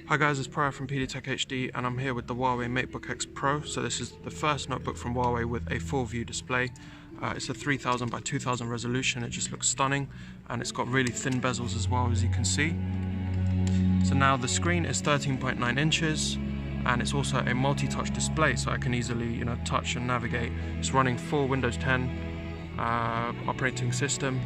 Hi guys, it's Prior from PD Tech HD and I'm here with the Huawei Matebook X Pro. So this is the first notebook from Huawei with a full view display. It's a 3000 by 2000 resolution. It just looks stunning and it's got really thin bezels as well, as you can see. So now the screen is 13.9 inches and it's also a multi-touch display, so I can easily touch and navigate. It's running full Windows 10 operating system.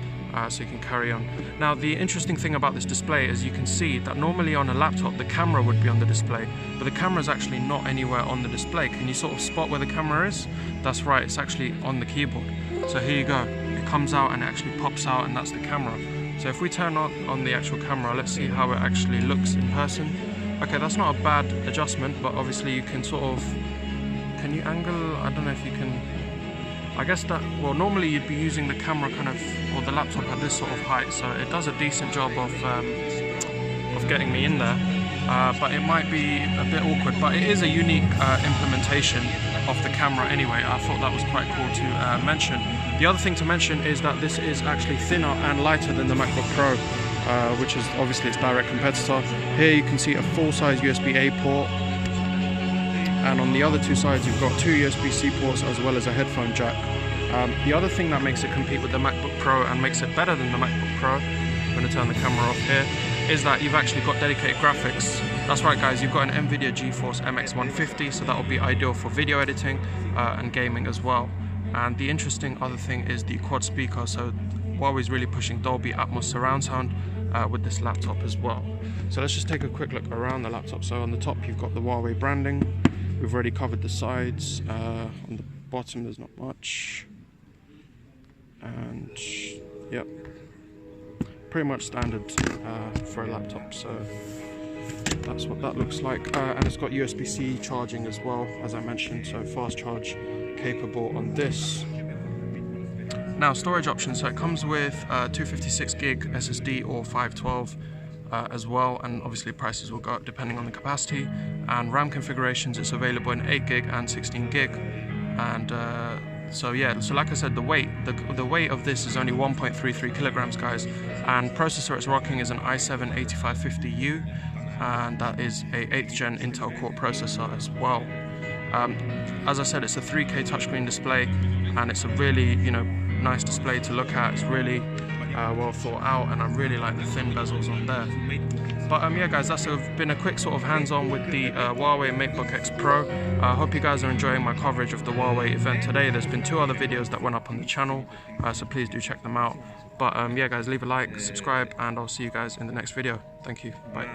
So you can carry on. Now the interesting thing about this display is you can see that normally on a laptop the camera would be on the display, but the camera is actually not anywhere on the display. Can you sort of spot where the camera is? That's right, it's actually on the keyboard. So here you go, it comes out and it actually pops out, and that's the camera. So if we turn on the actual camera, let's see how it actually looks in person. Okay, that's not a bad adjustment, but obviously you can sort of, can you angle, I don't know if you can, I guess that, well, normally you'd be using the camera kind of, or the laptop at this sort of height, so it does a decent job of getting me in there, but it might be a bit awkward, but it is a unique implementation of the camera anyway. I thought that was quite cool to mention. The other thing to mention is that this is actually thinner and lighter than the MacBook Pro, which is obviously its direct competitor. Here you can see a full-size USB-A port, and on the other two sides you've got two USB-C ports as well as a headphone jack. The other thing that makes it compete with the MacBook Pro and makes it better than the MacBook Pro, I'm going to turn the camera off here, is that you've actually got dedicated graphics. That's right guys, you've got an NVIDIA GeForce MX 150, so that will be ideal for video editing and gaming as well. And the interesting other thing is the quad speaker, so Huawei's really pushing Dolby Atmos surround sound with this laptop as well. So let's just take a quick look around the laptop. So on the top you've got the Huawei branding. We've already covered the sides. On the bottom there's not much, and yep, pretty much standard for a laptop. So that's what that looks like, and it's got USB-C charging as well, as I mentioned, so fast charge capable on this. Now storage options, so it comes with 256 gig SSD or 512 as well, and obviously prices will go up depending on the capacity. And RAM configurations, it's available in 8 gig and 16 gig. And so yeah, so like I said, the weight of this is only 1.33 kilograms guys, and processor it's rocking is an i7-8550U, and that is a 8th gen Intel Core processor as well. As I said, it's a 3K touchscreen display, and it's a really nice display to look at. It's really well thought out, and I really like the thin bezels on there. But yeah guys, that's been a quick sort of hands-on with the Huawei Matebook X Pro. I hope you guys are enjoying my coverage of the Huawei event today. There's been 2 other videos that went up on the channel, so please do check them out. But yeah guys, leave a like, subscribe, and I'll see you guys in the next video. Thank you, bye.